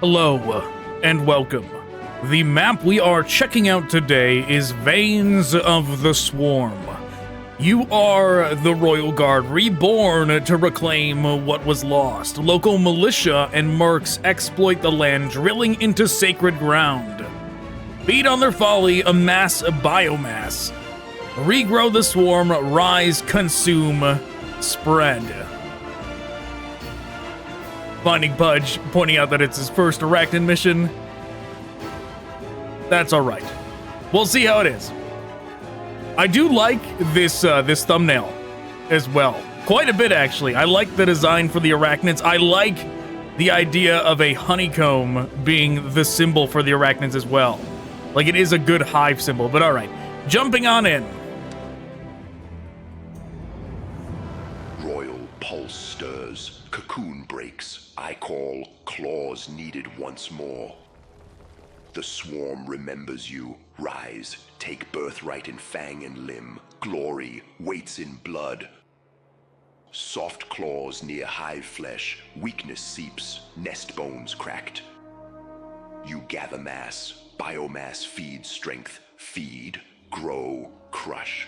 Hello, and welcome. The map we are checking out today is Veins of the Swarm. You are the Royal Guard, reborn to reclaim what was lost. Local militia and mercs exploit the land, drilling into sacred ground. Feed on their folly, amass biomass. Regrow the swarm, rise, consume, spread. FindingPudge pointing out that it's his first Arachnid mission. That's alright. We'll see how it is. I do like this this thumbnail as well. Quite a bit, actually. I like the design for the Arachnids. I like the idea of a honeycomb being the symbol for the Arachnids as well. Like, it is a good hive symbol, but alright. Jumping on in. Royal pulse stirs, cocoon breaks. I call claws needed once more. The swarm remembers you. Rise, take birthright in fang and limb. Glory waits in blood. Soft claws near hive flesh. Weakness seeps, nest bones cracked. You gather mass. Biomass feeds strength. Feed, grow, crush.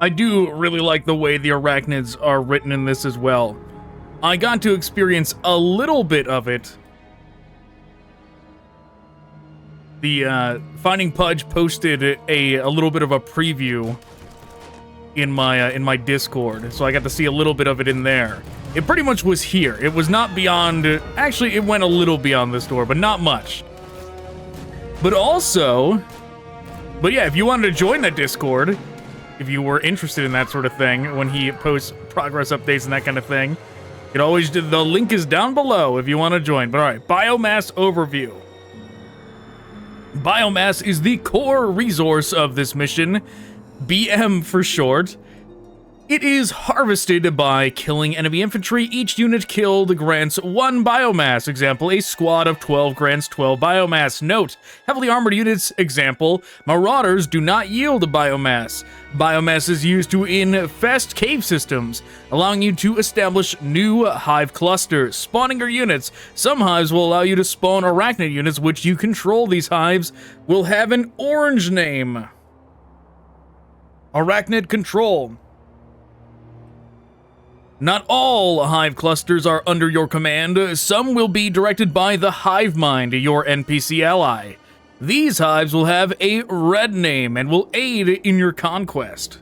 I do really like the way the Arachnids are written in this as well. I got to experience a little bit of it. The FindingPudge posted a little bit of a preview in my Discord, so I got to see a little bit of it in there. It pretty much was here. It was not beyond. Actually, it went a little beyond this door, but not much. But yeah, if you wanted to join that Discord, if you were interested in that sort of thing, when he posts progress updates and that kind of thing, you could always do, the link is down below if you want to join. But alright, Biomass overview. Biomass is the core resource of this mission, BM for short. It is harvested by killing enemy infantry. Each unit killed grants 1 biomass. Example, a squad of 12 grants 12 biomass. Note, heavily armored units, example, marauders do not yield biomass. Biomass is used to infest cave systems, allowing you to establish new hive clusters. Spawning your units. Some hives will allow you to spawn Arachnid units, which you control. These hives will have an orange name. Arachnid control. Not all hive clusters are under your command. Some will be directed by the hive mind, your NPC ally. These hives will have a red name and will aid in your conquest.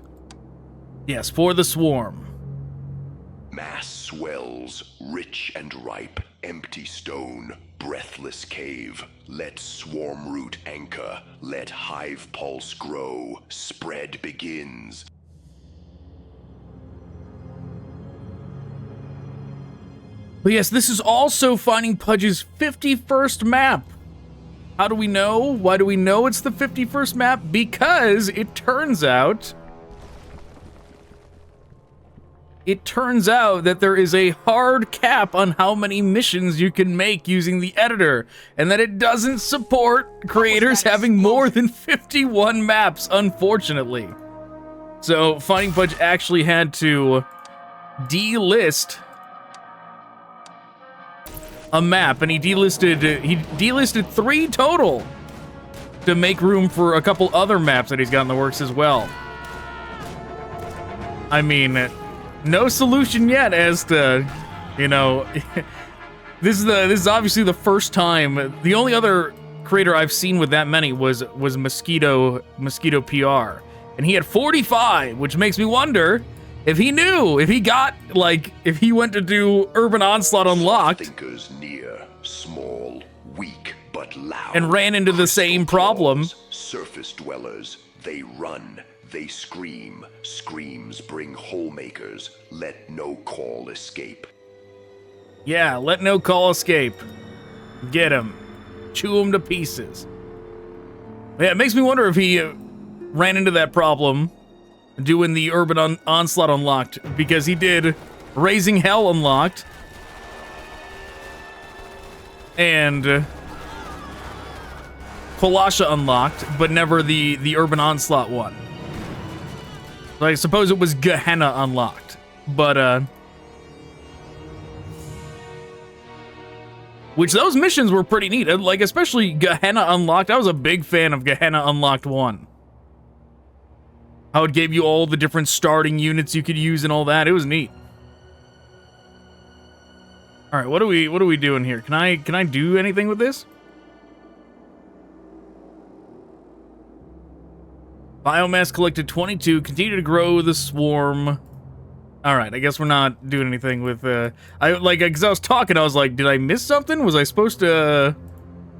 Yes, for the swarm. Mass swells, rich and ripe, empty stone, breathless cave. Let swarm root anchor, let hive pulse grow, spread begins. But yes, this is also FindingPudge's 51st map. How do we know? Why do we know it's the 51st map? Because it turns out that there is a hard cap on how many missions you can make using the editor, and that it doesn't support creators having more than 51 maps, unfortunately. So FindingPudge actually had to delist a map, and he delisted 3 total to make room for a couple other maps that he's got in the works as well. I mean, no solution yet as to, you know, this is obviously the first time. The only other creator I've seen with that many was Mosquito PR, and he had 45, which makes me wonder if he knew, if he got, like, if he went to do Urban Onslaught Unlocked Thinkers near, small, weak, but loud. And ran into the same problem. Surface dwellers, they run, they scream. Screams bring hole makers. Let no call escape. Yeah, let no call escape. Get him. Chew him to pieces. Yeah, it makes me wonder if he ran into that problem doing the Urban Onslaught Unlocked, because he did Raising Hell Unlocked and Kwalasha Unlocked, but never the Urban Onslaught one. So I suppose it was Gehenna Unlocked, but Which those missions were pretty neat. Like, especially Gehenna Unlocked. I was a big fan of Gehenna Unlocked 1. How it gave you all the different starting units you could use and all that. It was neat. All right, what are we doing here? Can I do anything with this? Biomass collected 22. Continue to grow the swarm. All right, I guess we're not doing anything with because I was talking, I was like, did I miss something? Was I supposed to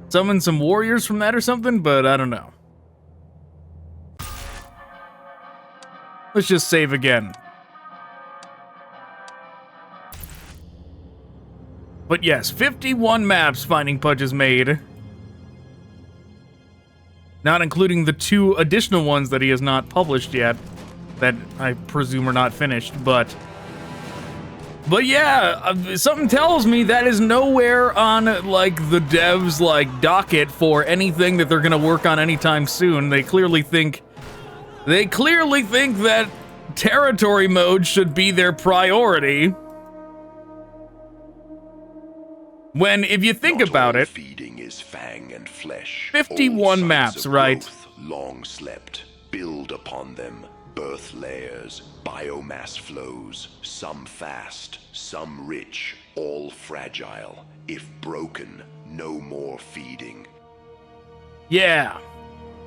summon some warriors from that or something? But I don't know. Let's just save again. But yes, 51 maps FindingPudge has made. Not including the 2 additional ones that he has not published yet. That I presume are not finished, but yeah, something tells me that is nowhere on, like, the devs', like, docket for anything that they're gonna work on anytime soon. They clearly think that territory mode should be their priority. When, if you think about it, feeding is fang and flesh. 51 maps, right? Growth, long slept, build upon them. Birth layers, biomass flows, some fast, some rich, all fragile. If broken, no more feeding. Yeah.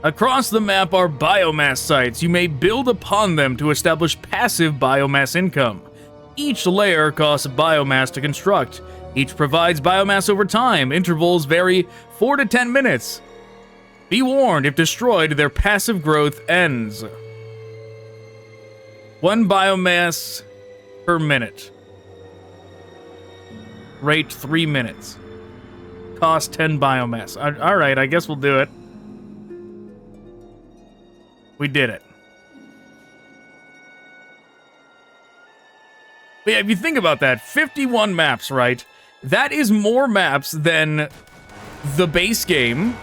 Across the map are biomass sites. You may build upon them to establish passive biomass income. Each layer costs biomass to construct. Each provides biomass over time. Intervals vary 4 to 10 minutes. Be warned, if destroyed, their passive growth ends. 1 biomass per minute. Rate 3 minutes. Cost 10 biomass. Alright, I guess we'll do it. We did it. But yeah, if you think about that, 51 maps, right? That is more maps than the base game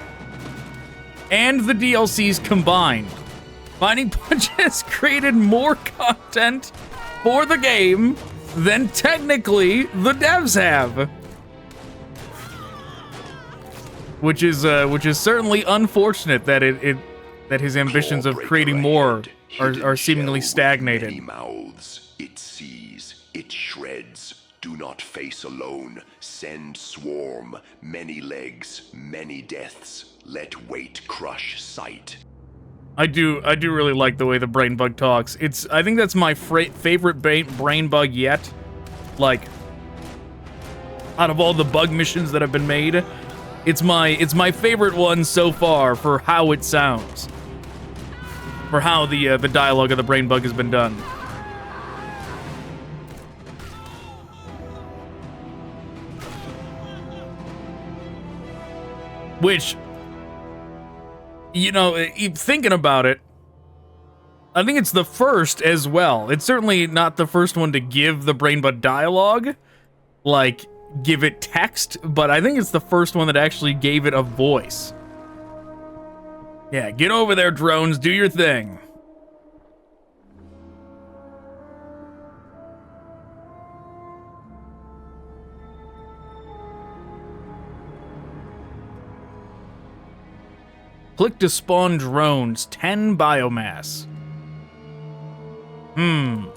and the DLCs combined. FindingPudge has created more content for the game than technically the devs have. Which is certainly unfortunate that that his ambitions of creating more are seemingly stagnated. Many mouths, it sees, it shreds. Do not face alone. Send swarm. Many legs, many deaths. Let weight crush sight. I do really like the way the brain bug talks. I think that's my favorite brain bug yet. Like, out of all the bug missions that have been made, it's my favorite one so far for how it sounds. For how the dialogue of the brain bug has been done. Which, you know, thinking about it, I think it's the first as well. It's certainly not the first one to give the brain bug dialogue, like, give it text, but I think it's the first one that actually gave it a voice. Yeah, get over there, drones, do your thing. Click to spawn drones, 10 biomass. And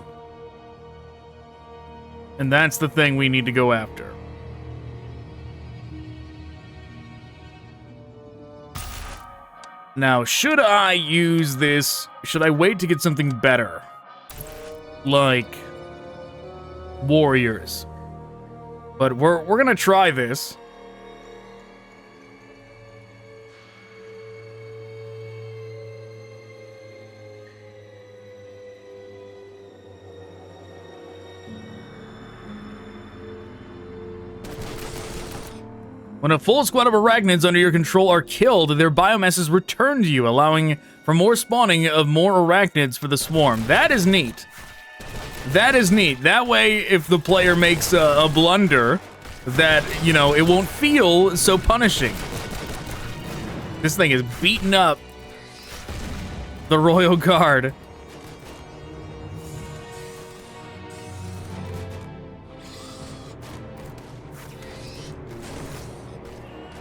that's the thing we need to go after. Now, should I use this? Should I wait to get something better? Like warriors. But we're gonna try this. When a full squad of Arachnids under your control are killed, their biomass is returned to you, allowing for more spawning of more Arachnids for the swarm. That is neat. That is neat. That way, if the player makes a blunder, that, you know, it won't feel so punishing. This thing is beating up the Royal Guard.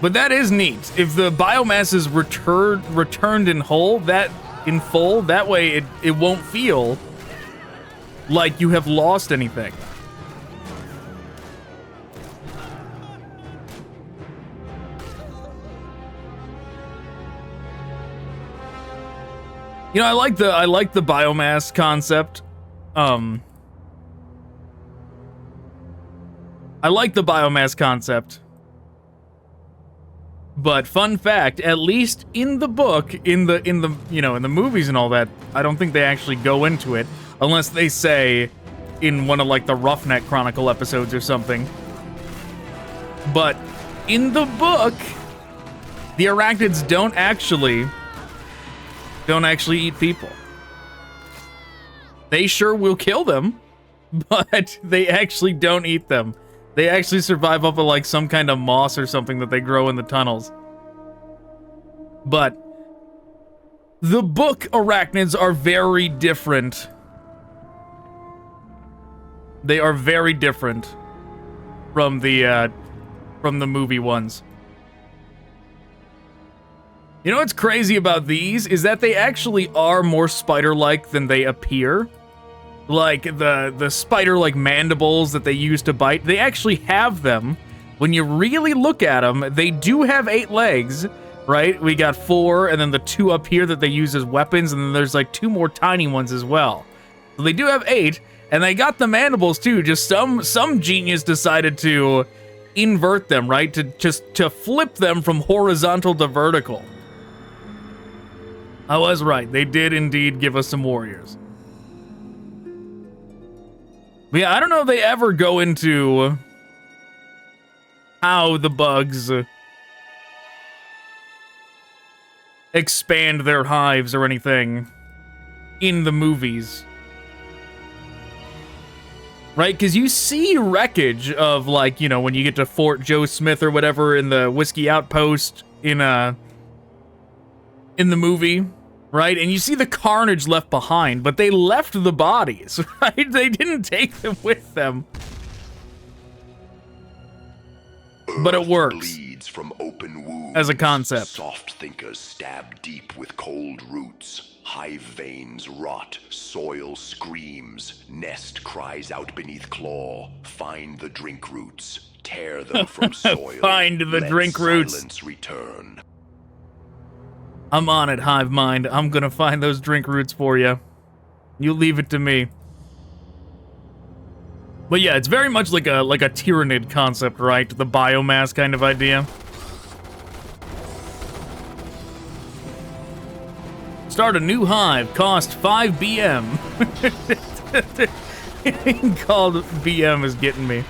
But that is neat. If the biomass is returned in whole, in full, that way it won't feel like you have lost anything. You know, I like the biomass concept. I like the biomass concept. But fun fact, at least in the book, in the you know, in the movies and all that, I don't think they actually go into it unless they say in one of like the Roughneck Chronicle episodes or something. But in the book, the arachnids don't actually eat people. They sure will kill them, but they actually don't eat them. They actually survive off of like some kind of moss or something that they grow in the tunnels. But the book arachnids are very different. They are very different from the movie ones. You know what's crazy about these is that they actually are more spider-like than they appear. Like the spider-like mandibles that they use to bite, they actually have them. When you really look at them, they do have 8 legs, right? We got 4, and then the 2 up here that they use as weapons, and then there's like 2 more tiny ones as well. So they do have 8, and they got the mandibles too. Just some genius decided to invert them, right? To flip them from horizontal to vertical. I was right. They did indeed give us some warriors. But yeah, I don't know if they ever go into how the bugs expand their hives or anything in the movies. Right? Because you see wreckage of, like, you know, when you get to Fort Joe Smith or whatever in the Whiskey Outpost in the movie. Right? And you see the carnage left behind, but they left the bodies, right? They didn't take them with them. But it works bleeds from open wounds. as a concept. Soft thinkers stab deep with cold roots. Hive veins rot, soil screams, nest cries out beneath claw. Find the drink roots, tear them from soil. Find the drink roots. Silence return. I'm on it, Hive Mind. I'm gonna find those drink roots for you. You leave it to me. But yeah, it's very much like a Tyrannid concept, right? The biomass kind of idea. Start a new hive, cost 5 BM. Called BM is getting me.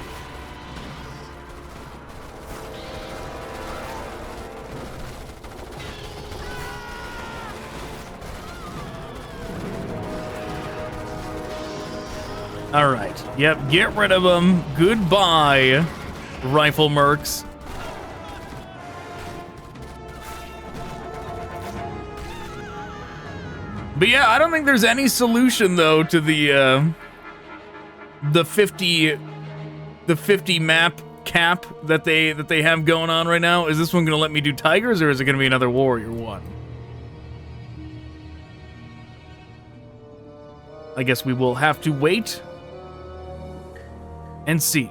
All right. Yep, get rid of them. Goodbye, rifle mercs. But yeah, I don't think there's any solution though to the 50 map cap that they have going on right now. Is this one going to let me do tigers, or is it going to be another warrior one? I guess we will have to wait and see.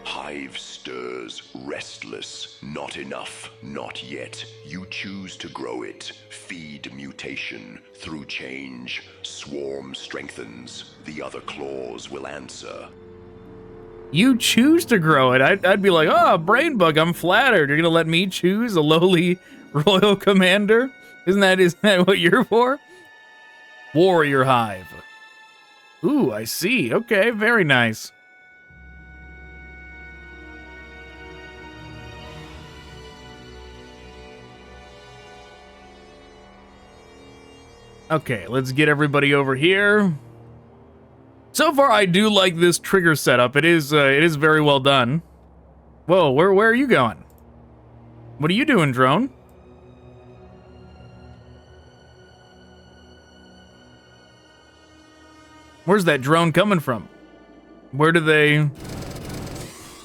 Hive stirs, restless, not enough, not yet. You choose to grow it. Feed mutation. Through change, swarm strengthens. The other claws will answer. You choose to grow it. I'd be like, oh, brain bug, I'm flattered. You're gonna let me choose a lowly royal commander? Isn't that what you're for? Warrior hive. Ooh, I see. Okay, very nice. Okay, let's get everybody over here. So far, I do like this trigger setup. It is very well done. Whoa, where are you going? What are you doing, drone? Where's that drone coming from? Where do they...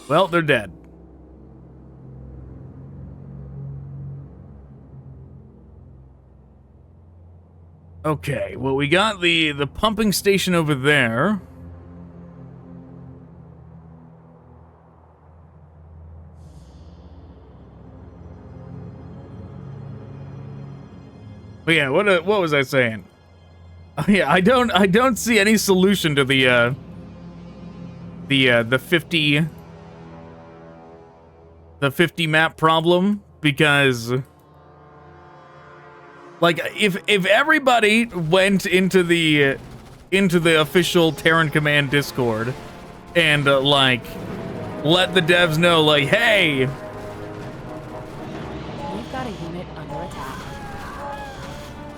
Well, they're dead. Okay, well, we got the pumping station over there. But yeah, what was I saying? Oh, yeah, I don't see any solution to the 50 map problem, because like if everybody went into the official Terran Command Discord and like let the devs know, like, hey, we've got a unit under attack.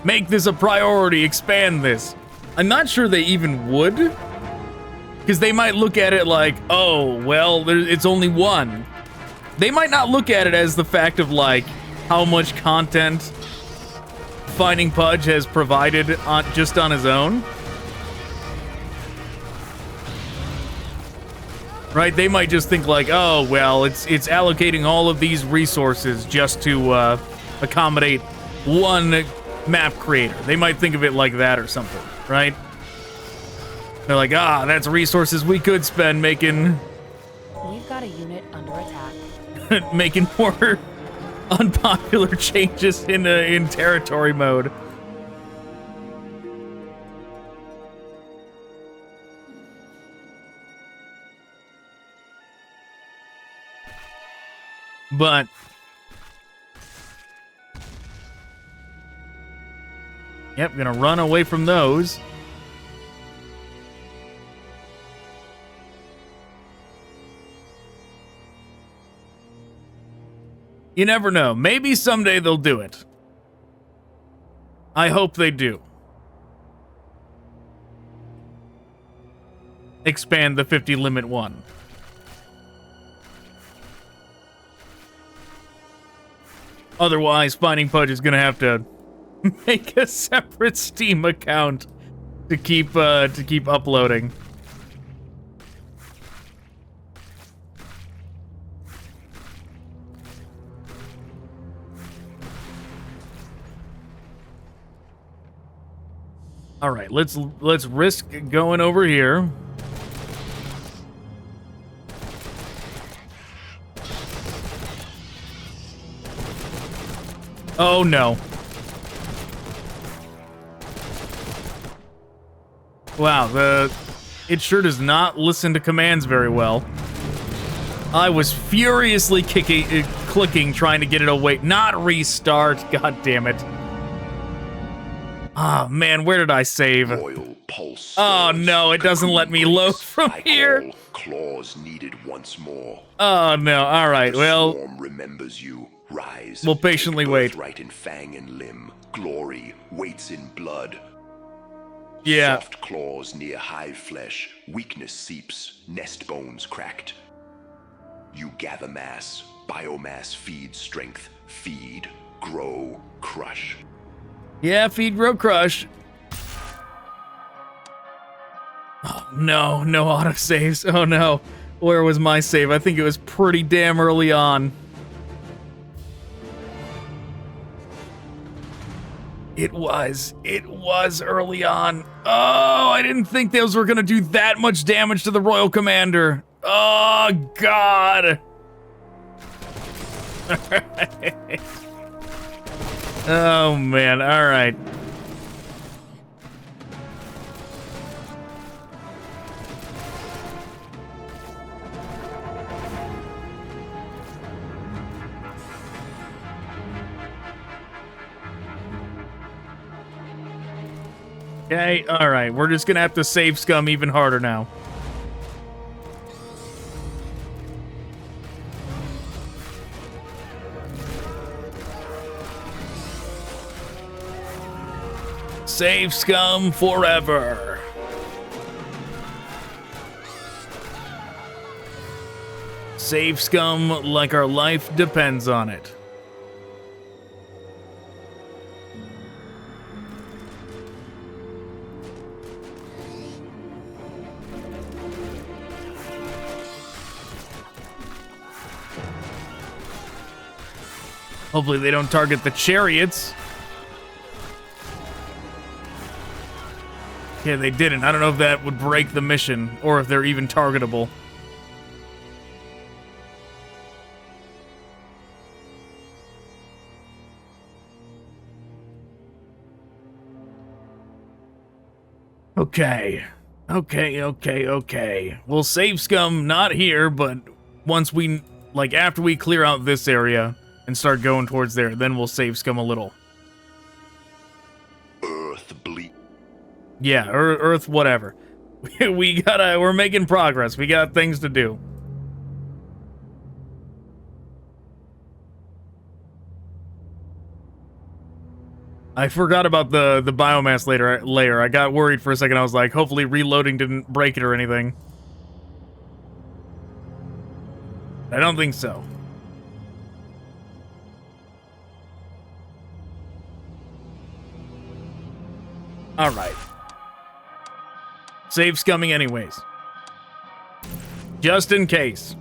Make this a priority, expand this. I'm not sure they even would, because they might look at it like, oh, well, it's only one. They might not look at it as the fact of like how much content FindingPudge has provided just on his own. Right? They might just think like, oh, well, it's allocating all of these resources just to accommodate one map creator. They might think of it like that or something, right? They're like, ah, that's resources we could spend making... We've got a unit under attack. making more unpopular changes in territory mode. But yep, gonna run away from those. You never know. Maybe someday they'll do it. I hope they do. Expand the 50 limit one. Otherwise, FindingPudge is gonna have to make a separate Steam account to keep uploading. All right, let's risk going over here. Oh no. Wow, it sure does not listen to commands very well. I was furiously clicking, trying to get it away. Not restart, god damn it. Ah, man, where did I save? Royal pulse. Oh no, it doesn't let me load from here. Claws needed once more. Oh no, alright, well. Swarm remembers you. Rise. We'll patiently wait. Right in fang and limb. Glory waits in blood. Yeah. Soft claws near hive flesh. Weakness seeps. Nest bones cracked. You gather mass. Biomass feeds strength. Feed. Grow. Crush. Yeah, feed, grow, crush. Oh, no, no autosaves. Oh no. Where was my save? I think it was pretty damn early on. It was early on. Oh, I didn't think those were gonna do that much damage to the Royal Commander. Oh, God. Oh, man, all right. Okay, all right. We're just gonna have to save scum even harder now. Save scum forever. Save scum like our life depends on it. Hopefully they don't target the chariots. Yeah, they didn't. I don't know if that would break the mission, or if they're even targetable. Okay. Okay. We'll save scum, not here, but once we, like, after we clear out this area and start going towards there, then we'll save scum a little. Earth bleed. Yeah, Earth, whatever. We're making progress. We got things to do. I forgot about the biomass layer. I got worried for a second. I was like, hopefully reloading didn't break it or anything. I don't think so. Alright. Save's coming anyways. Just in case.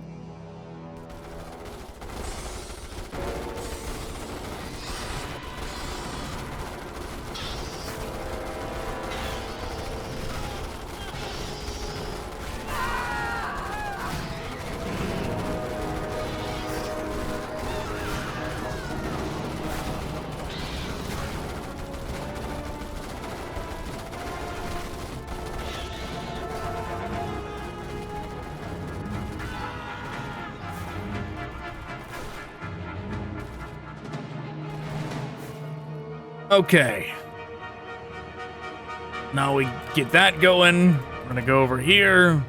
Okay. Now we get that going. I'm gonna go over here.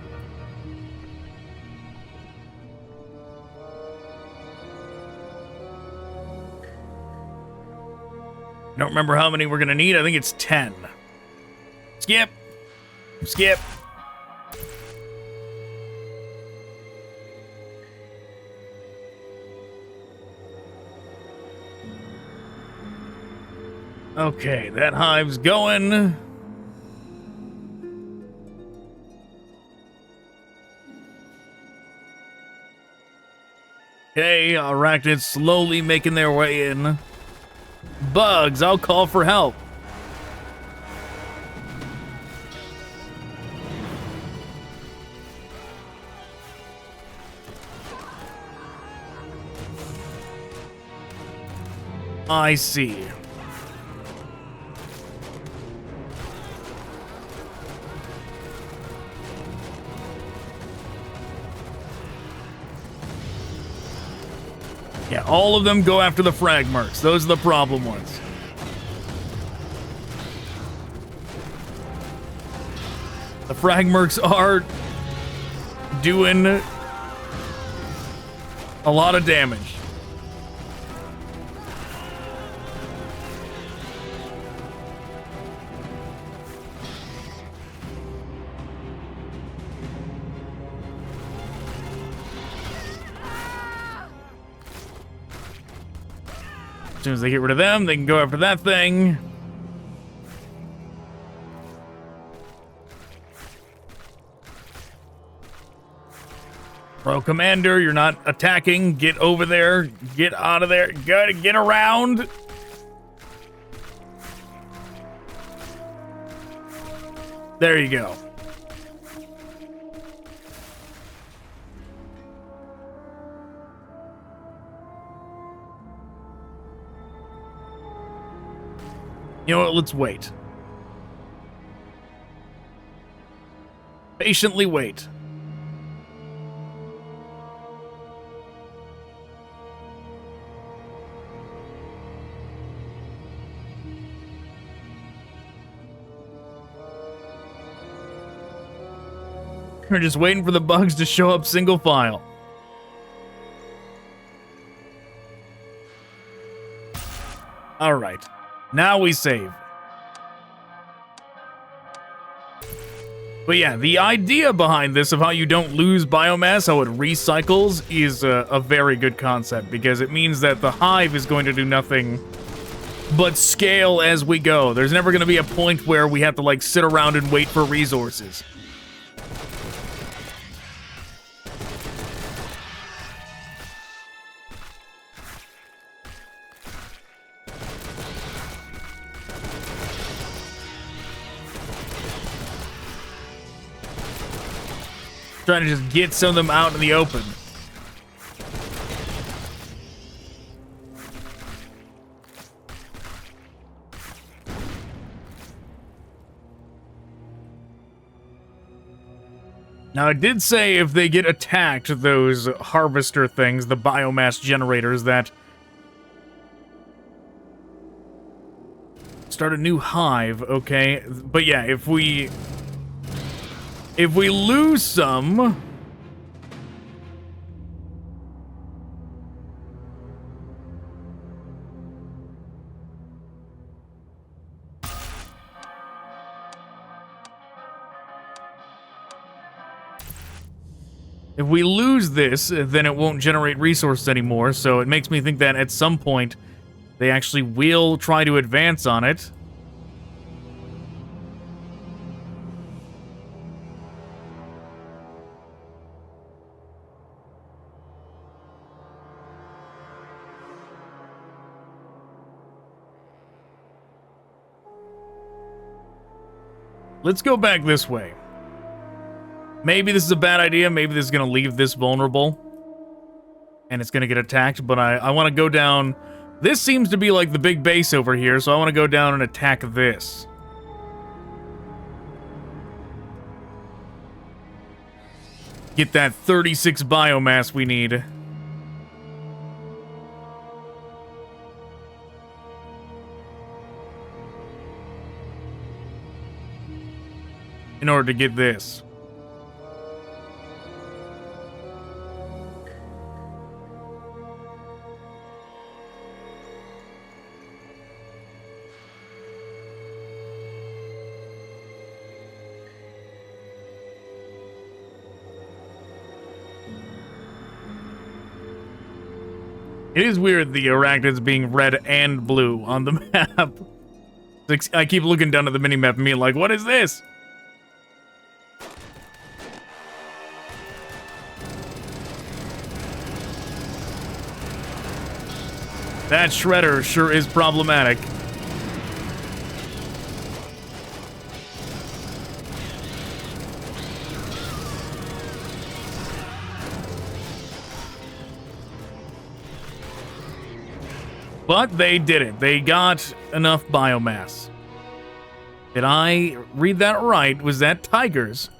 Don't remember how many we're gonna need. I think it's 10. Skip. Skip. Okay, that hive's going. Okay, Arachnids slowly making their way in. Bugs, I'll call for help. I see. Yeah, all of them go after the frag mercs. Those are the problem ones. The frag mercs are doing a lot of damage. As soon as they get rid of them, they can go after that thing. Pro Commander, you're not attacking. Get over there. Get out of there. Gotta get around. There you go. You know what? Let's wait. Patiently wait. We're just waiting for the bugs to show up single file. All right. Now we save. But yeah, the idea behind this of how you don't lose biomass, how it recycles, is a very good concept, because it means that the hive is going to do nothing but scale as we go. There's never going to be a point where we have to, like, sit around and wait for resources. Trying to just get some of them out in the open. Now, it did say if they get attacked, those harvester things, the biomass generators, that start a new hive, okay? But yeah, if we lose some, if we lose this, then it won't generate resources anymore, so it makes me think that at some point they actually will try to advance on it. Let's go back this way. Maybe this is a bad idea. Maybe this is going to leave this vulnerable. And it's going to get attacked. But I want to go down. This seems to be like the big base over here. So I want to go down and attack this. Get that 36 biomass we need. In order to get this. It is weird the Arachnids being red and blue on the map. I keep looking down at the minimap and being like, what is this? That shredder sure is problematic. But they did it. They got enough biomass. Did I read that right? Was that tigers?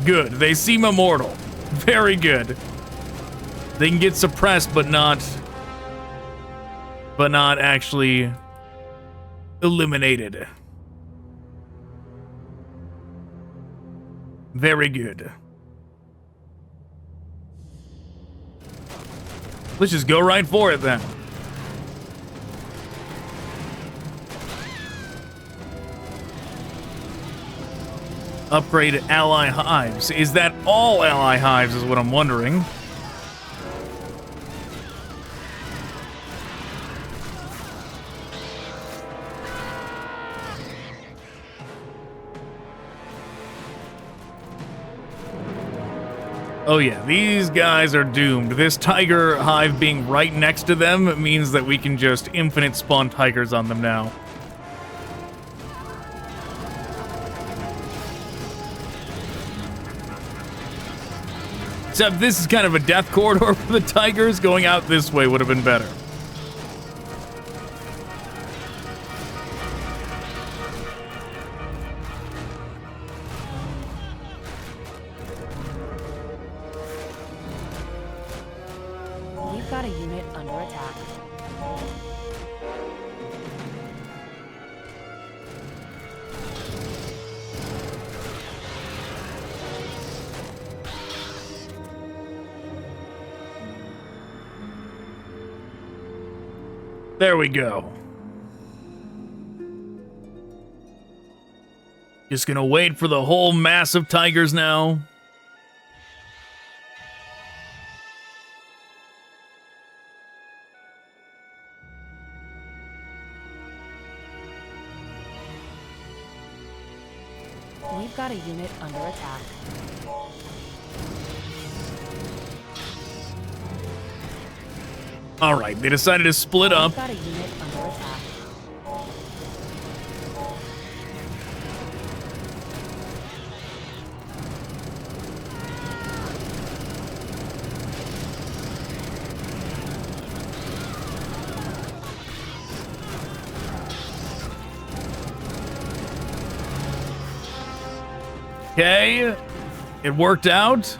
Good. They seem immortal. Very good. They can get suppressed, but not actually eliminated. Very good. Let's just go right for it then. Upgrade ally hives. Is that all ally hives is what I'm wondering. Oh yeah, these guys are doomed. This tiger hive being right next to them means that we can just infinite spawn tigers on them now. Except this is kind of a death corridor for the tigers. Going out this way would have been better. We've got a unit under attack. There we go. Just gonna wait for the whole mass of tigers now. We've got a unit under attack. All right, they decided to split up. We've got a unit under attack. Okay, it worked out.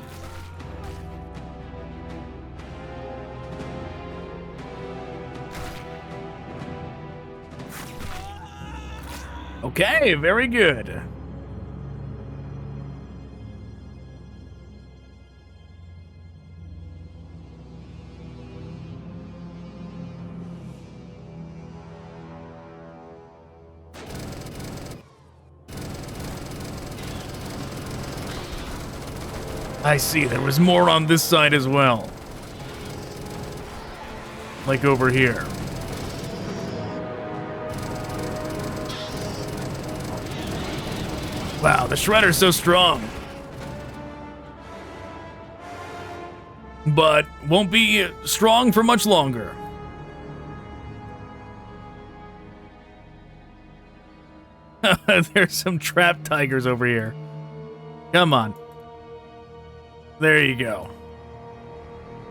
Okay, very good. I see, there was more on this side as well. Like over here. Wow, the Shredder's so strong. But won't be strong for much longer. There's some trapped tigers over here. Come on. There you go.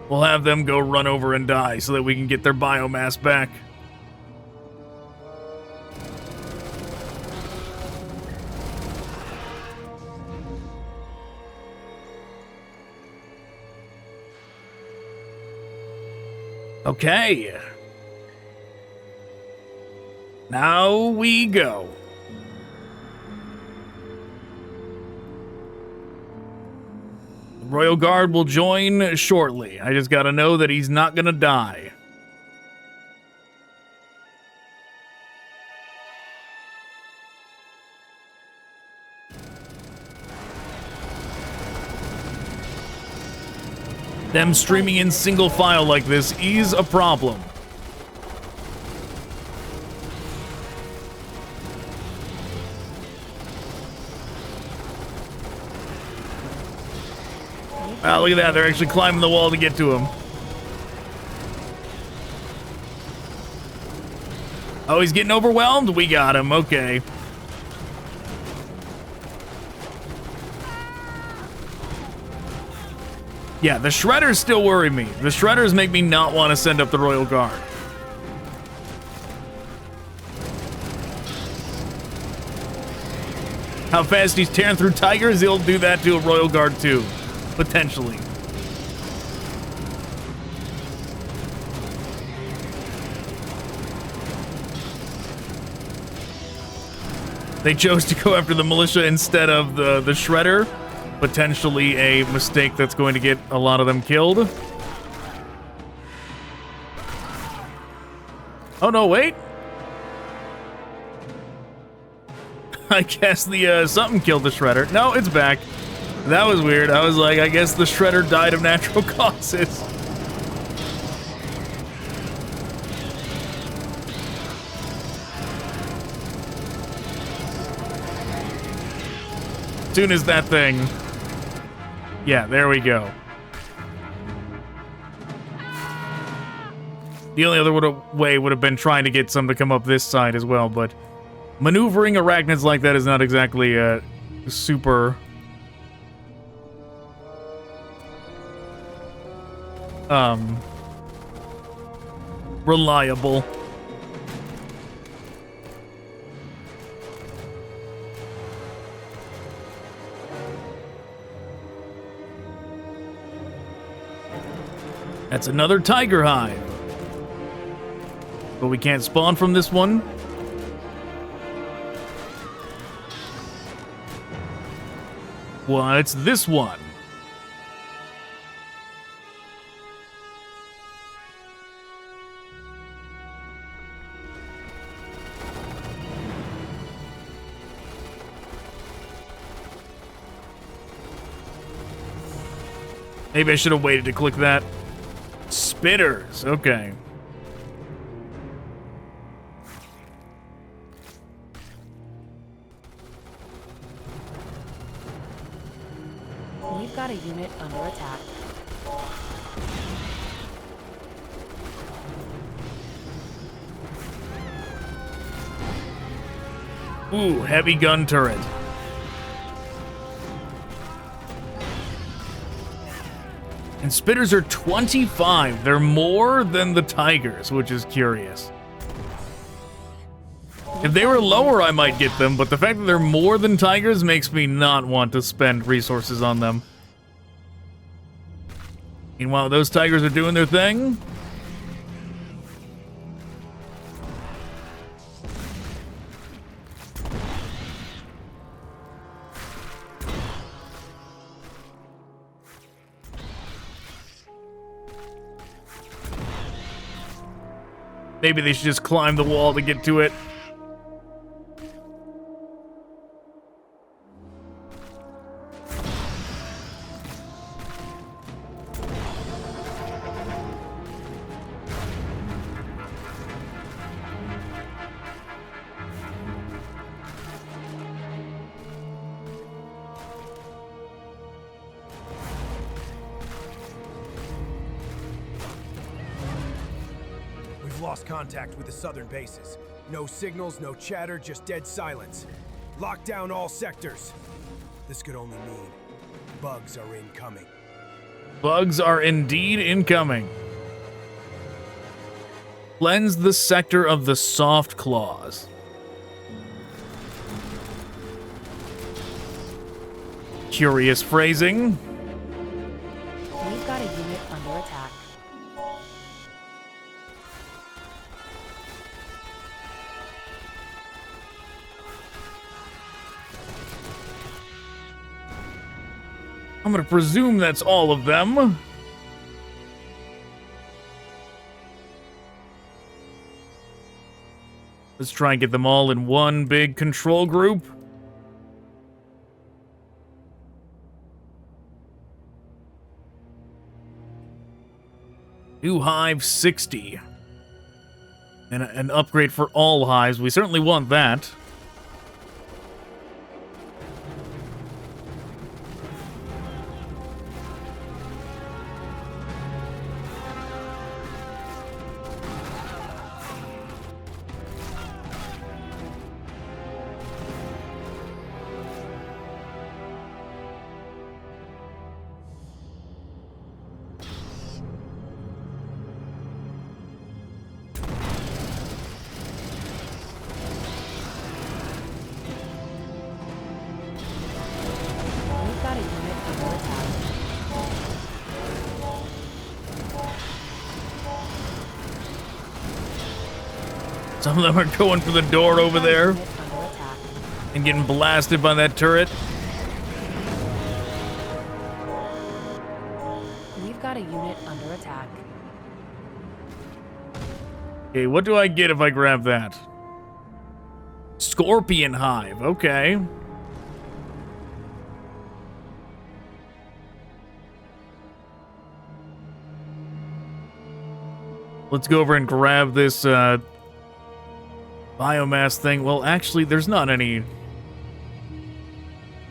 We'll have them go run over and die so that we can get their biomass back. Okay. Now we go. Royal Guard will join shortly. I just gotta know that he's not gonna die. Them streaming in single file like this is a problem. Ah, look at that. They're actually climbing the wall to get to him. Oh, he's getting overwhelmed? We got him. Okay. Yeah, the Shredders still worry me. The Shredders make me not want to send up the Royal Guard. How fast he's tearing through tigers, he'll do that to a Royal Guard too. Potentially. They chose to go after the militia instead of the Shredder. Potentially a mistake that's going to get a lot of them killed. Oh no, wait. I guess the something killed the Shredder. No, it's back. That was weird. I was like, I guess the Shredder died of natural causes. Soon as that thing. Yeah, there we go. The only other way would have been trying to get some to come up this side as well, but maneuvering arachnids like that is not exactly super reliable. That's another tiger hive. But we can't spawn from this one. Well, it's this one. Maybe I should have waited to click that. Spitters, okay. We've got a unit under attack. Ooh, heavy gun turret. And Spitters are 25. They're more than the Tigers, which is curious. If they were lower, I might get them, but the fact that they're more than tigers makes me not want to spend resources on them. Meanwhile, those tigers are doing their thing. Maybe they should just climb the wall to get to it. Lost contact with the southern bases. No signals, no chatter, just dead silence. Lock down all sectors. This could only mean bugs are incoming. Bugs are indeed incoming. Cleanse the sector of the soft claws. Curious phrasing. We've got a unit under attack. I'm gonna presume that's all of them. Let's try and get them all in one big control group. New hive 60. And an upgrade for all hives. We certainly want that. Some of them are going for the door over there and getting blasted by that turret. We've got a unit under attack. Okay, what do I get if I grab that? Scorpion hive, okay. Let's go over and grab this biomass thing. Well, actually, there's not any.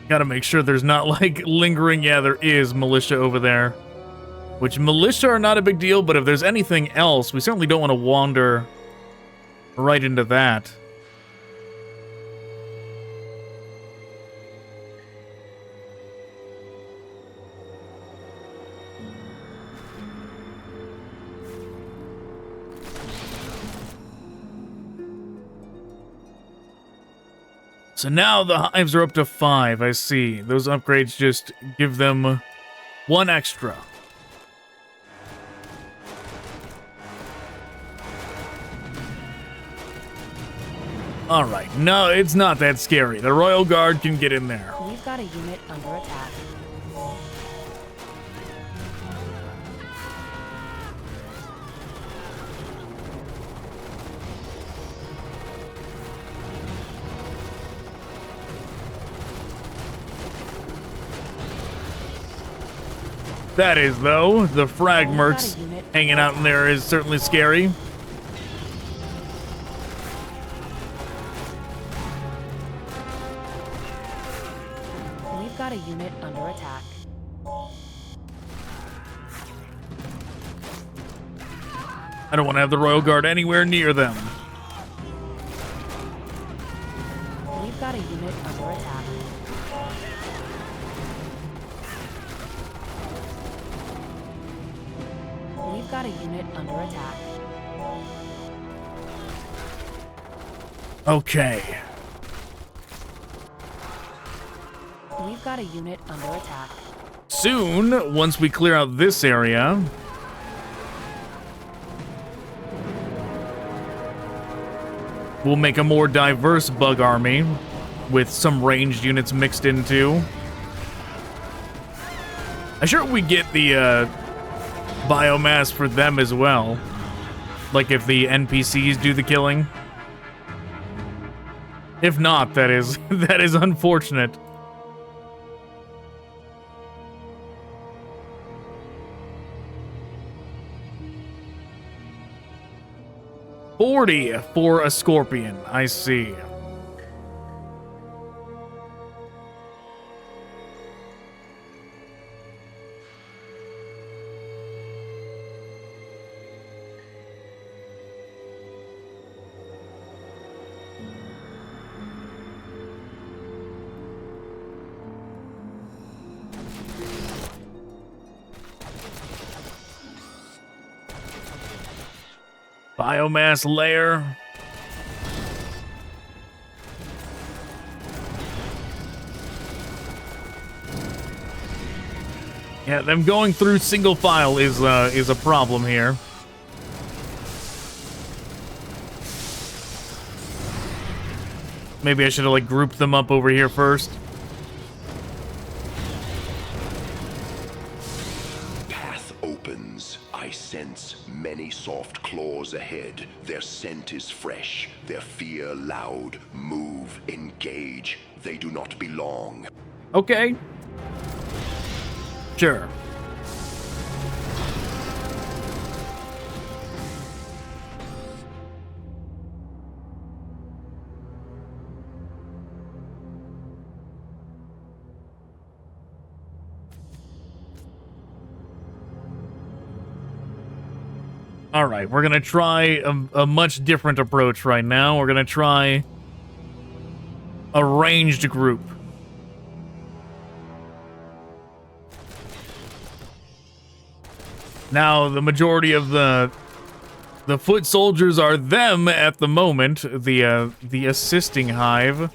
Gotta make sure there's not, like, lingering. Yeah, there is militia over there. Which, militia are not a big deal, but if there's anything else, we certainly don't want to wander right into that. So now the hives are up to 5, I see. Those upgrades just give them 1 extra. Alright, no, it's not that scary. The Royal Guard can get in there. We've got a unit under attack. That is, though. The frag mercs hanging out in there is certainly scary. We've got a unit under attack. I don't want to have the Royal Guard anywhere near them. We've got a unit under attack. We've got a unit under attack. Okay. We've got a unit under attack. Soon, once we clear out this area, we'll make a more diverse bug army with some ranged units mixed in too. I'm sure we get the biomass for them as well. Like if the NPCs do the killing. If not, that is unfortunate. $40 for a scorpion. I see. Biomass layer. Yeah, them going through single file is a problem here. Maybe I should have like grouped them up over here first. Path opens. I sense many soft claws ahead. Their scent is fresh, their fear loud. Move, engage. They do not belong. Okay. Sure. All right, we're gonna try a much different approach right now. We're gonna try a ranged group. Now, the majority of the foot soldiers are them at the moment, the assisting hive.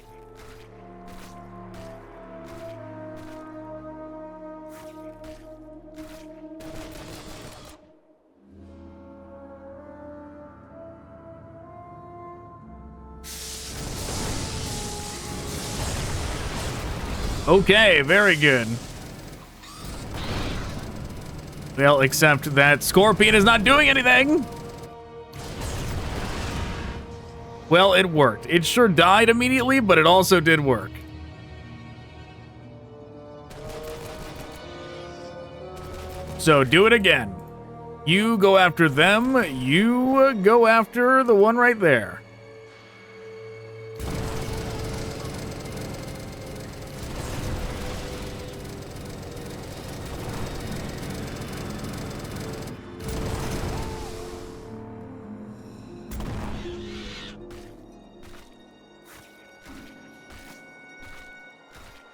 Okay, very good. Well, except that Scorpion is not doing anything. Well, it worked. It sure died immediately, but it also did work. So, do it again. You go after them. You go after the one right there.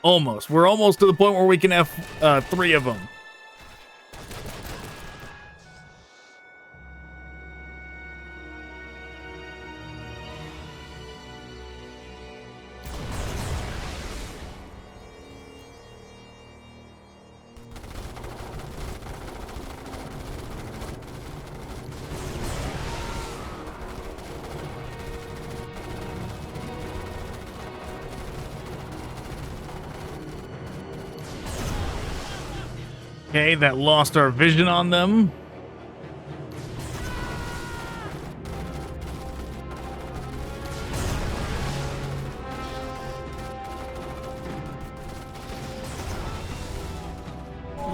Almost. We're almost to the point where we can have 3 of them. Okay, that lost our vision on them.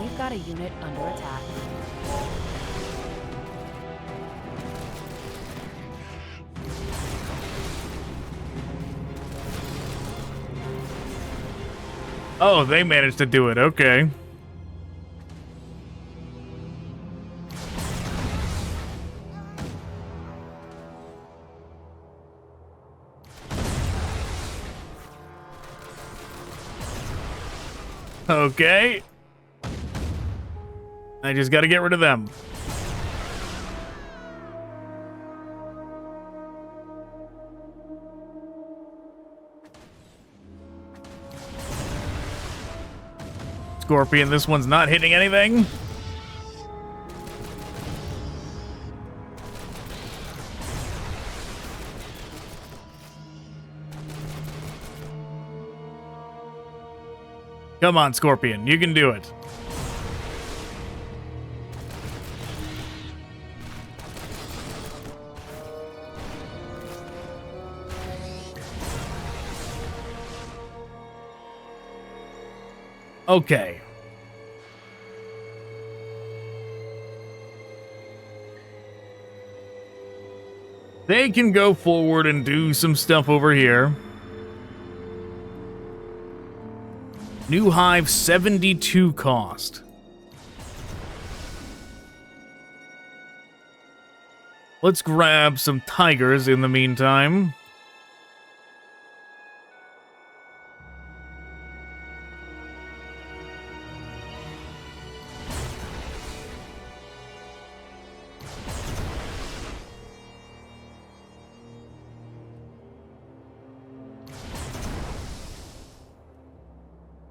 We've got a unit under attack. Oh, they managed to do it. Okay. Okay. I just gotta get rid of them. Scorpion, this one's not hitting anything. Come on, Scorpion, you can do it. Okay. They can go forward and do some stuff over here. New hive 72 cost. Let's grab some tigers in the meantime.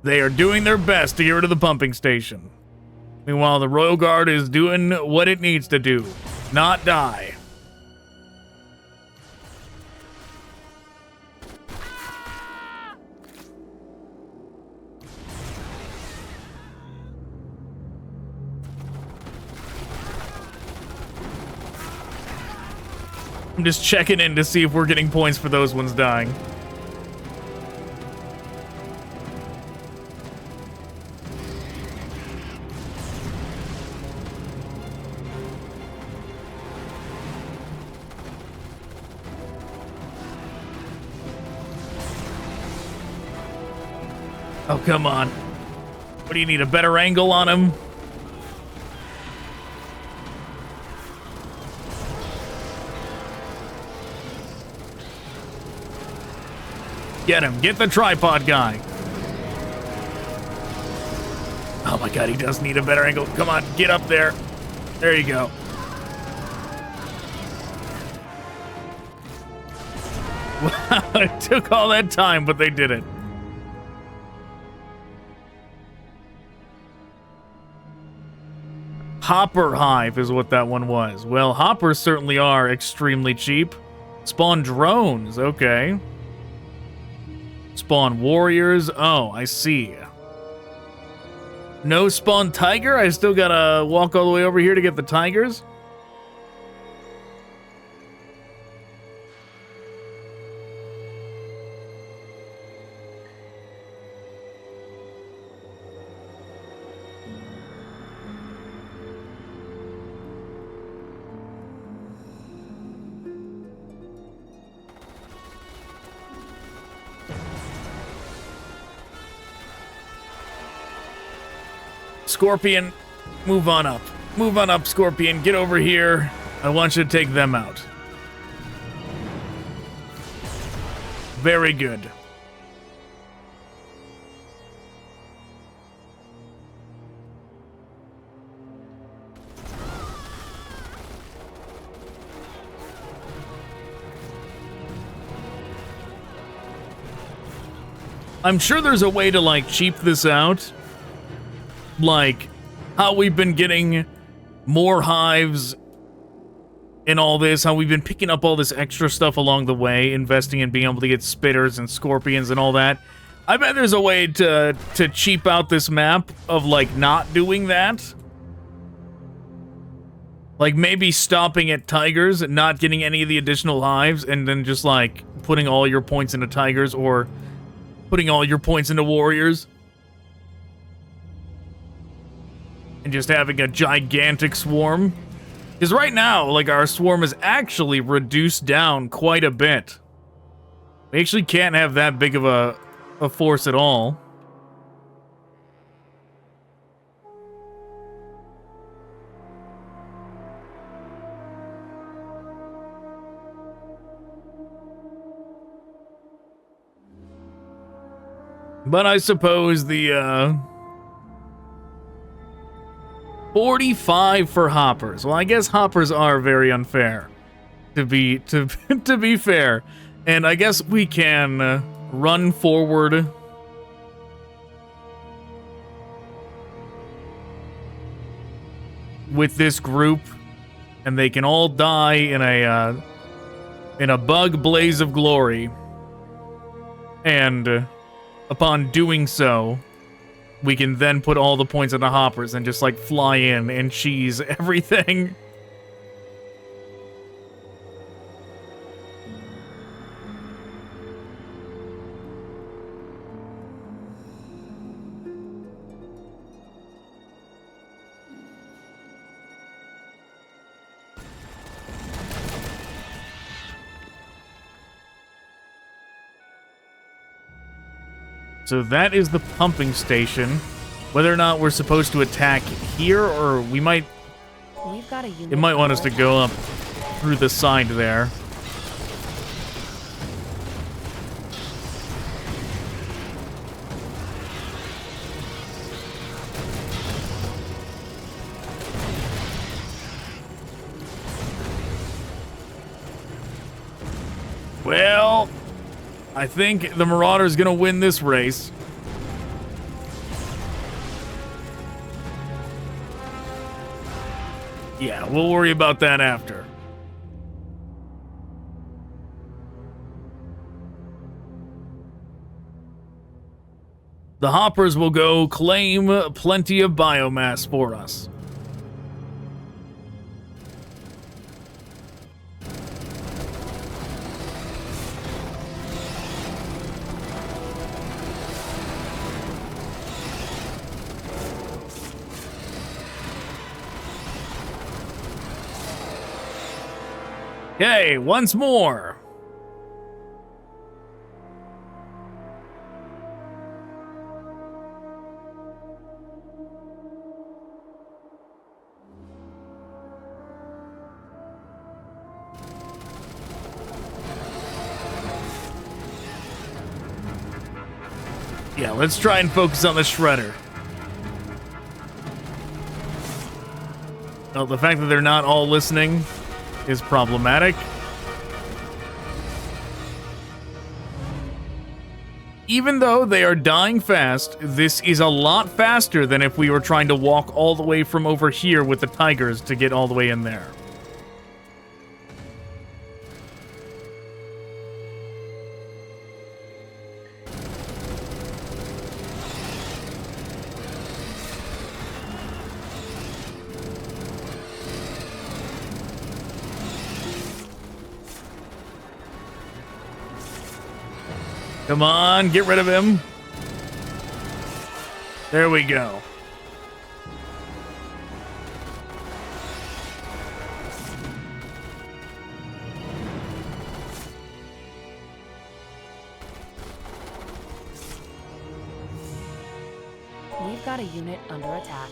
They are doing their best to get rid of the pumping station. Meanwhile, the Royal Guard is doing what it needs to do. Not die. I'm just checking in to see if we're getting points for those ones dying. Oh, come on. What do you need, a better angle on him? Get him. Get the tripod guy. Oh my god, he does need a better angle. Come on, get up there. There you go. Wow, it took all that time, but they did it. Hopper hive is what that one was. Well, hoppers certainly are extremely cheap. Spawn drones, okay. Spawn warriors, oh, I see. No spawn tiger? I still gotta walk all the way over here to get the tigers? Scorpion, move on up. Move on up, Scorpion. Get over here. I want you to take them out. Very good. I'm sure there's a way to, like, cheap this out. Like, how we've been getting more hives and all this, how we've been picking up all this extra stuff along the way, investing in being able to get spitters and scorpions and all that. I bet there's a way to cheap out this map of, like, not doing that. Like, maybe stopping at tigers and not getting any of the additional hives, and then just, like, putting all your points into tigers, or putting all your points into warriors. And just having a gigantic swarm. Because right now, like, our swarm is actually reduced down quite a bit. We actually can't have that big of a force at all. But I suppose the, 45 for hoppers. Well, I guess hoppers are very unfair, to be fair. And I guess we can run forward with this group, and they can all die in a bug blaze of glory. And upon doing so, we can then put all the points in the hoppers and just like fly in and cheese everything. So that is the pumping station. Whether or not we're supposed to attack here, or we might... We've got a unit. It might want us to go up through the side there. Well, I think the Marauder's gonna win this race. Yeah, we'll worry about that after. The hoppers will go claim plenty of biomass for us. Okay, once more. Yeah, let's try and focus on the shredder. Well, the fact that they're not all listening is problematic. Even though they are dying fast, this is a lot faster than if we were trying to walk all the way from over here with the tigers to get all the way in there. Come on, get rid of him. There we go. We've got a unit under attack.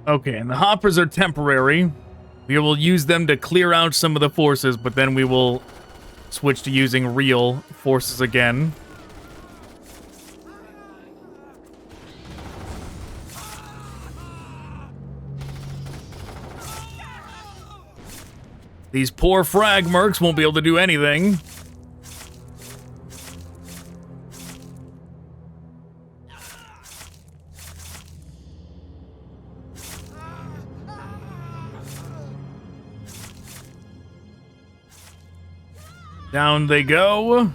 Okay, and the hoppers are temporary. We will use them to clear out some of the forces, but then we will switch to using real forces again. These poor frag mercs won't be able to do anything. Down they go.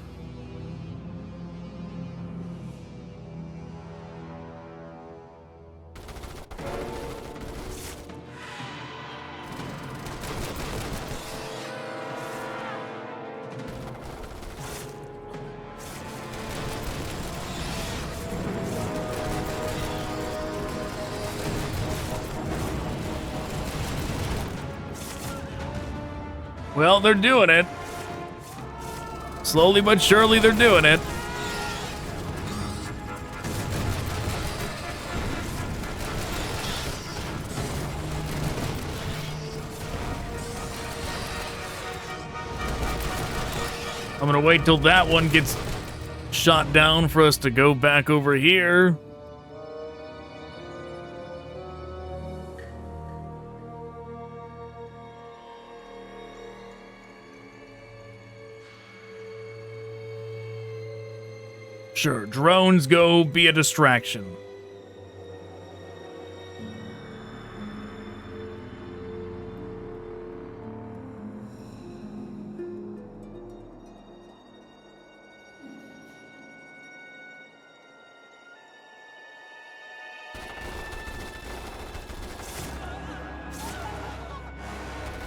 Well, they're doing it. Slowly but surely, they're doing it. I'm gonna wait till that one gets shot down for us to go back over here. Sure, drones go be a distraction.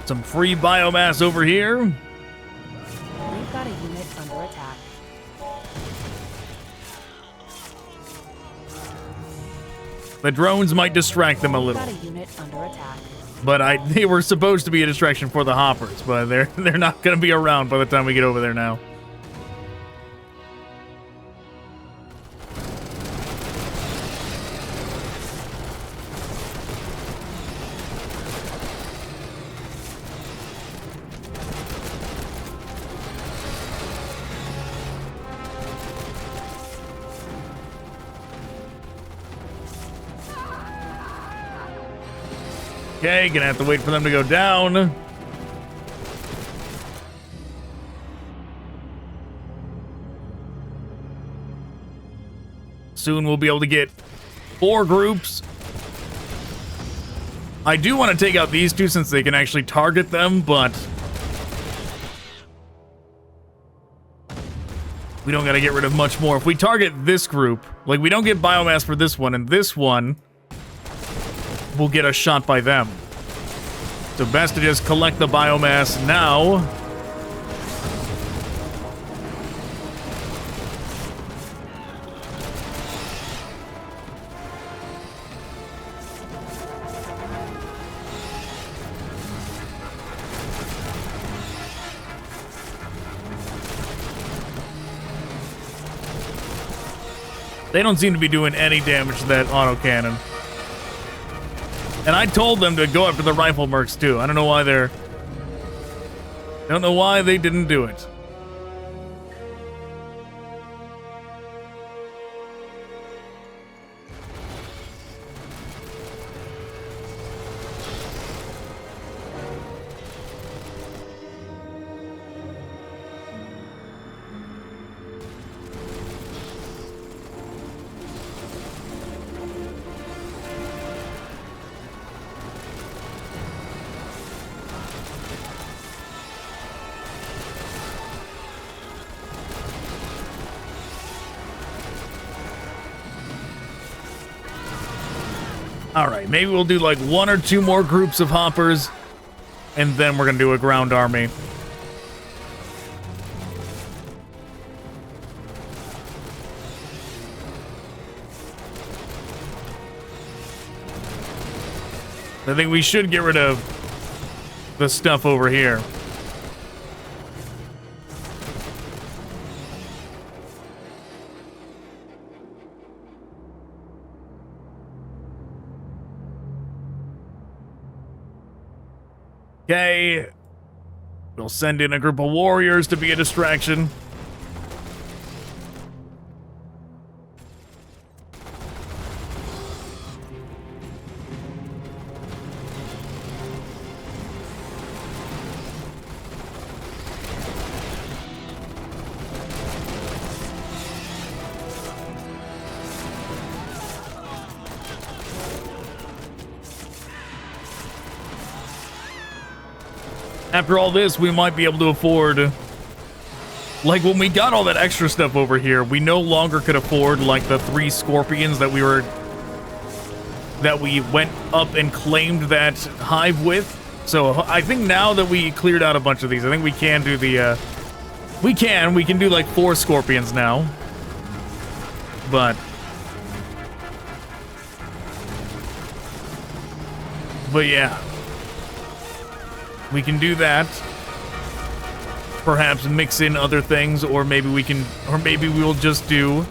Some free biomass over here. We've got a unit under attack. The drones might distract them a We've little. got a unit under attack. But they were supposed to be a distraction for the hoppers, but they're not going to be around by the time we get over there now. Okay, gonna have to wait for them to go down. Soon we'll be able to get 4 groups. I do want to take out these two since they can actually target them, but we don't gotta get rid of much more. If we target this group, like we don't get biomass for this one, and this one will get a shot by them. So best to just collect the biomass now. They don't seem to be doing any damage to that autocannon. And I told them to go after the rifle mercs too. I don't know why I don't know why they didn't do it. Alright, maybe we'll do like 1 or 2 more groups of hoppers, and then we're gonna do a ground army. I think we should get rid of the stuff over here. Okay, we'll send in a group of warriors to be a distraction. After all this, we might be able to afford... Like, when we got all that extra stuff over here, we no longer could afford, like, the 3 scorpions that we went up and claimed that hive with. So, I think now that we cleared out a bunch of these, I think we can do the, We can do, like, 4 scorpions now. But yeah. We can do that. Perhaps mix in other things, or maybe we will just do...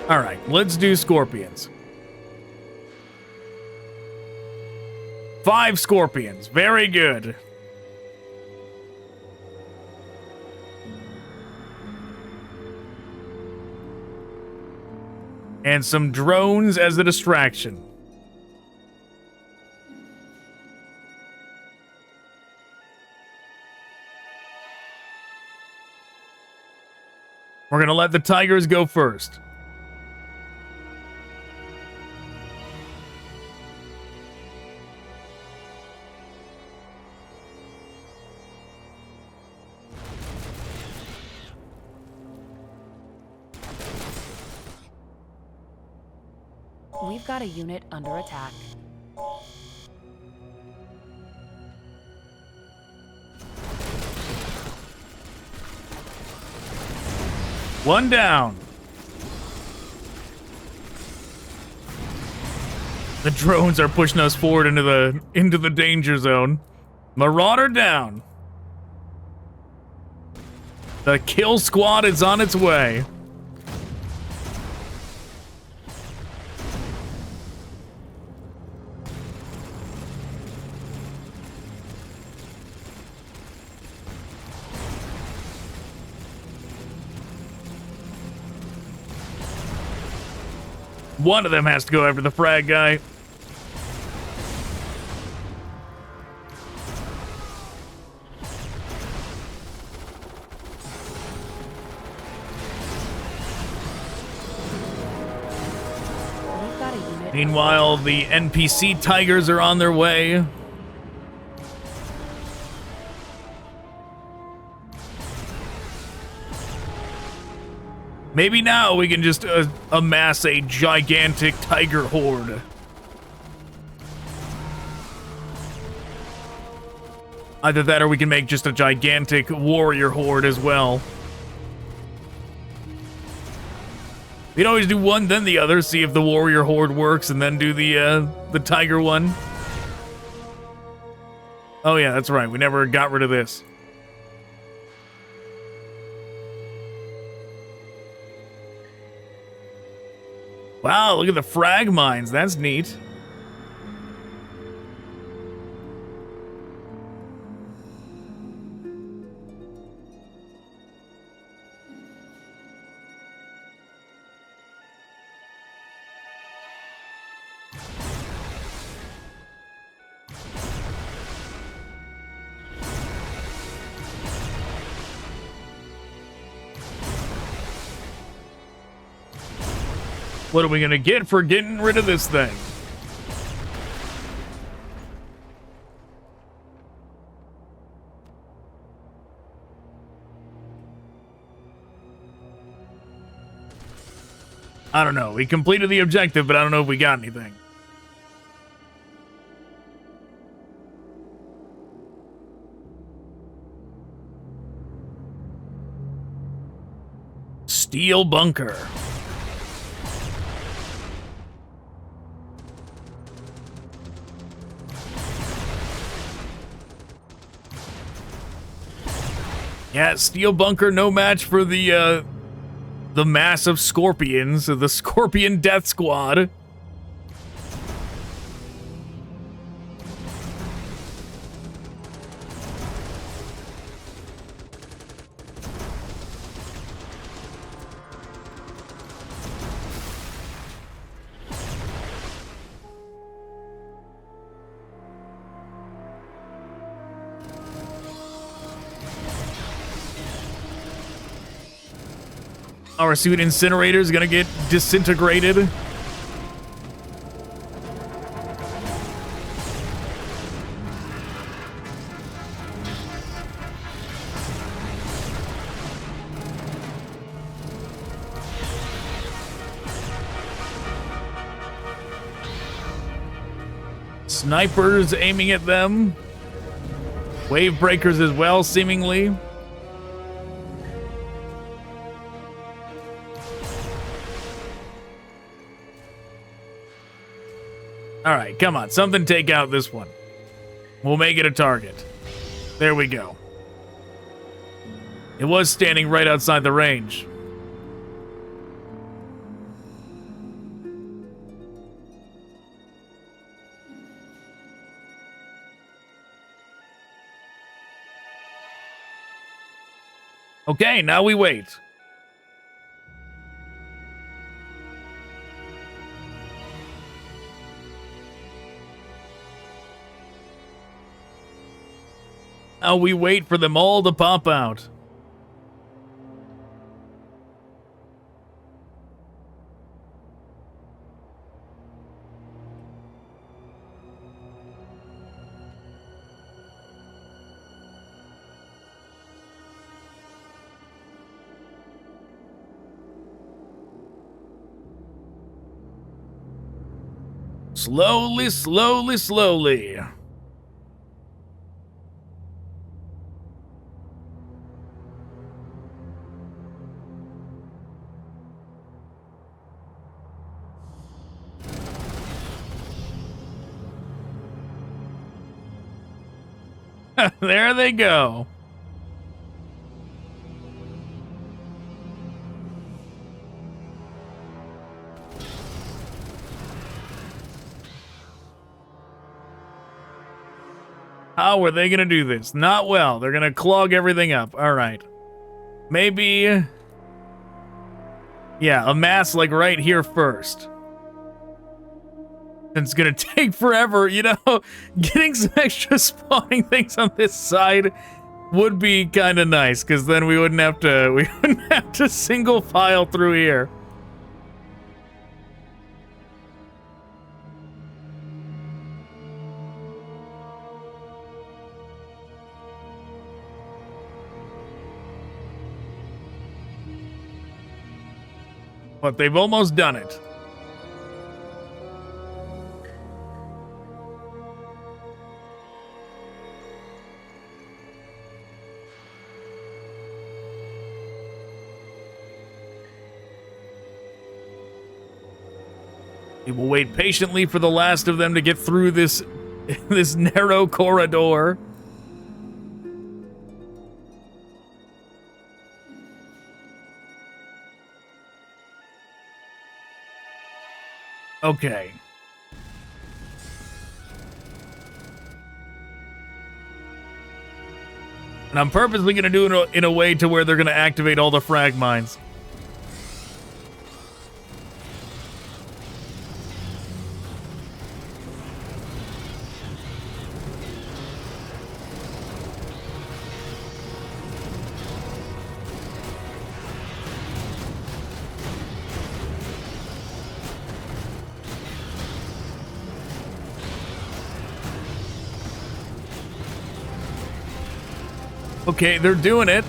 Alright, let's do scorpions. 5 scorpions, very good. And some drones as a distraction. We're gonna let the tigers go first. We've got a unit under attack. One down. The drones are pushing us forward into the danger zone. Marauder down. The kill squad is on its way. One of them has to go after the frag guy. We've got a unit. Meanwhile, the NPC tigers are on their way. Maybe now we can just amass a gigantic tiger horde. Either that or we can make just a gigantic warrior horde as well. We'd always do one, then the other, see if the warrior horde works, and then do the tiger one. Oh yeah, that's right. We never got rid of this. Wow, look at the frag mines. That's neat. What are we gonna get for getting rid of this thing? I don't know. We completed the objective, but I don't know if we got anything. Steel bunker. Yeah, steel bunker, no match for the massive scorpions, the Scorpion Death Squad. Our suit incinerator is gonna get disintegrated. Snipers aiming at them. Wave breakers as well, seemingly. All right, come on. Something take out this one. We'll make it a target. There we go. It was standing right outside the range. Okay, now we wait. Now we wait for them all to pop out. Slowly, slowly, slowly. There they go. How are they going to do this? Not well. They're going to clog everything up. All right. Maybe... yeah, Amass, like, right here first. It's going to take forever, you know? Getting some extra spawning things on this side would be kind of nice, because then we wouldn't have to single file through here. But they've almost done it. We will wait patiently for the last of them to get through this narrow corridor. Okay. And I'm purposely going to do it in a way to where they're going to activate all the frag mines. Okay, they're doing it.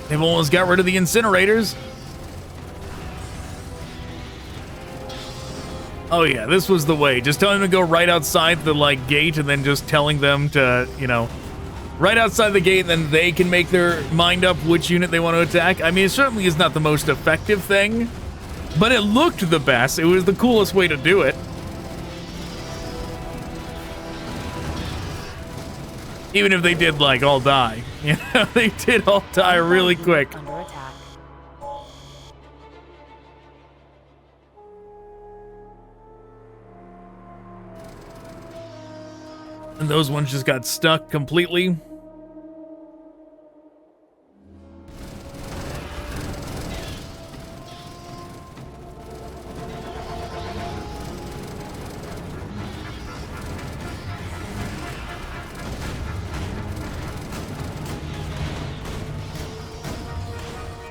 They've almost got rid of the incinerators. Oh yeah, this was the way. Just telling them to go right outside the, like, gate and then just telling them to, you know, right outside the gate, and then they can make their mind up which unit they want to attack. I mean, it certainly is not the most effective thing, but it looked the best. It was the coolest way to do it. Even if they did, like, all die. You know, they did all die really quick. Under attack. And those ones just got stuck completely.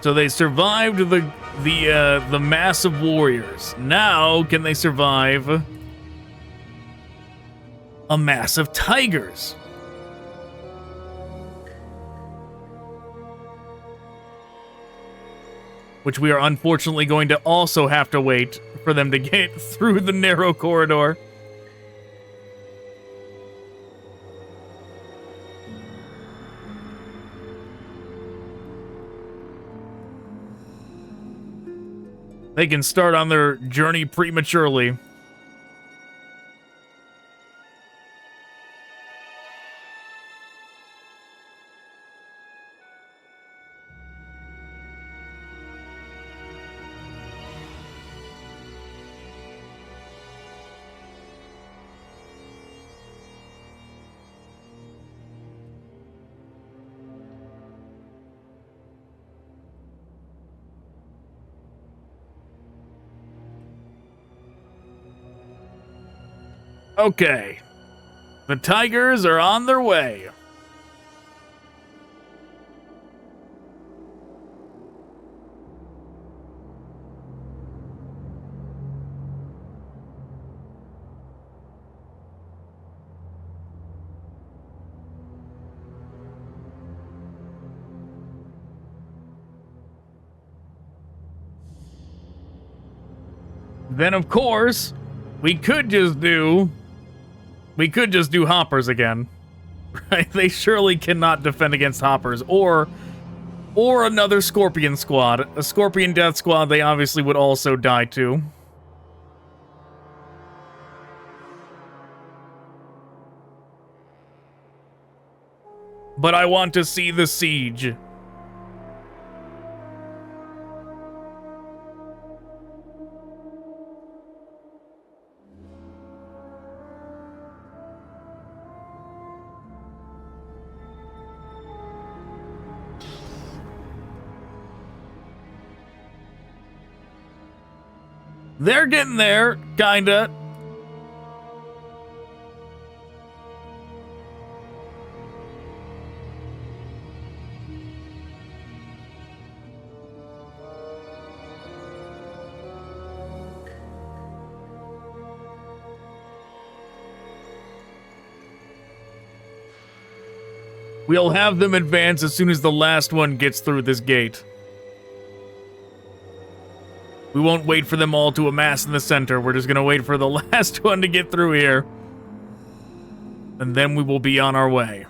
So they survived the mass of warriors. Now, can they survive a mass of tigers? Which we are unfortunately going to also have to wait for them to get through the narrow corridor. They can start on their journey prematurely. Okay. The tigers are on their way. Then, of course, we could just do hoppers again. Right? They surely cannot defend against hoppers or another scorpion squad. A scorpion death squad they obviously would also die to. But I want to see the siege. They're getting there, kinda. We'll have them advance as soon as the last one gets through this gate. We won't wait for them all to amass in the center. We're just gonna wait for the last one to get through here. And then we will be on our way.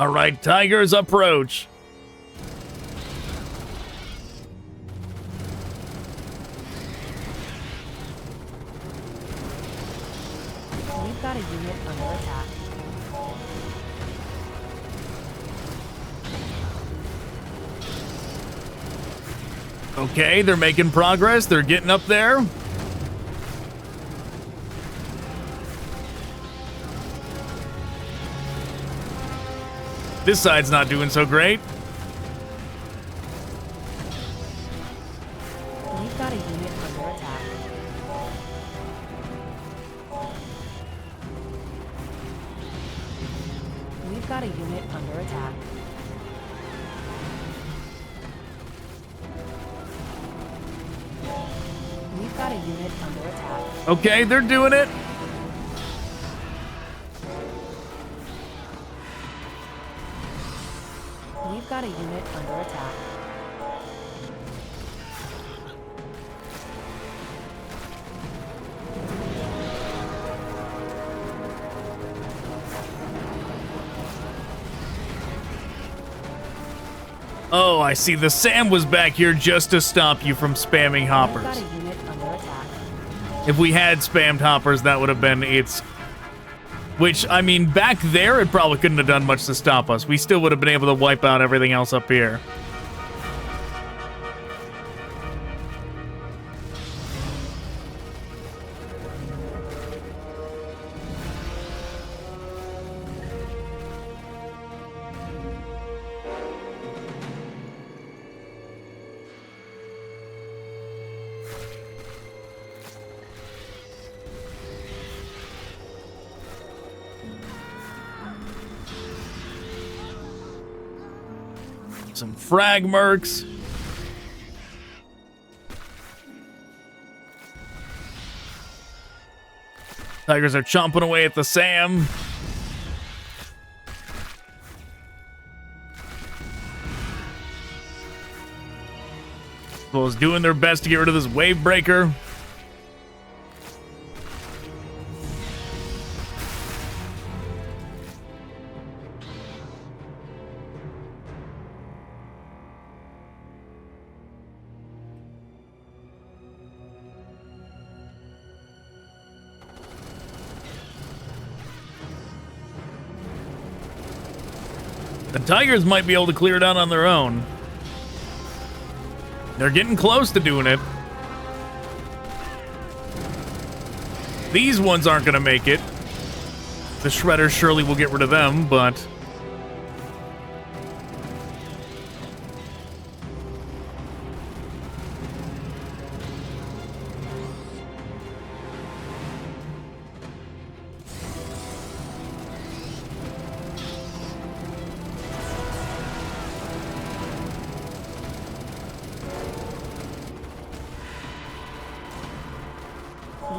All right, Tigers, approach. We've got a unit under attack. Okay, they're making progress. They're getting up there. This side's not doing so great. We've got a unit under attack. We've got a unit under attack. We've got a unit under attack. Okay, they're doing it. We've got a unit under attack. Oh, I see. The Sam was back here just to stop you from spamming We've got hoppers. a unit under attack. If we had spammed hoppers, that would have been its... Which, I mean, back there, it probably couldn't have done much to stop us. We still would have been able to wipe out everything else up here. Some frag mercs. Tigers are chomping away at the Sam. Well, doing their best to get rid of this wave breaker. The Tigers might be able to clear it out on their own. They're getting close to doing it. These ones aren't going to make it. The Shredders surely will get rid of them, but...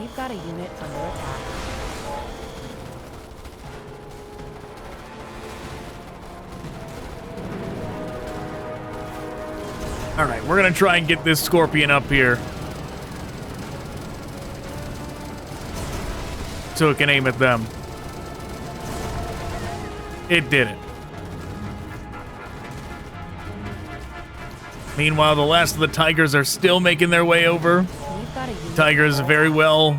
We've got a unit under attack. Alright, we're gonna try and get this scorpion up here, so it can aim at them. It didn't. Meanwhile, the last of the tigers are still making their way over. We've got a unit Tigers under very well.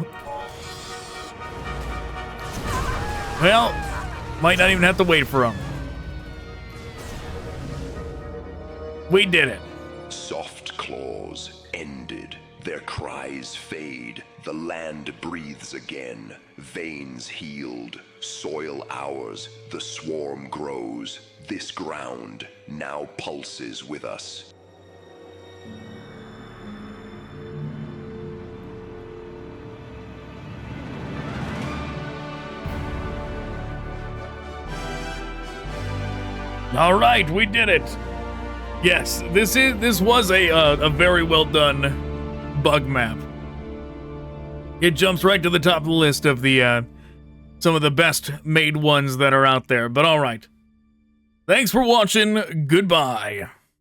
Well, might not even have to wait for them. We did it. Soft claws ended. Their cries fade. The land breathes again. Veins healed. Soil ours. The swarm grows. This ground now pulses with us. All right, we did it. Yes, this was a very well done bug map. It jumps right to the top of the list of the some of the best made ones that are out there. But all right, thanks for watching. Goodbye.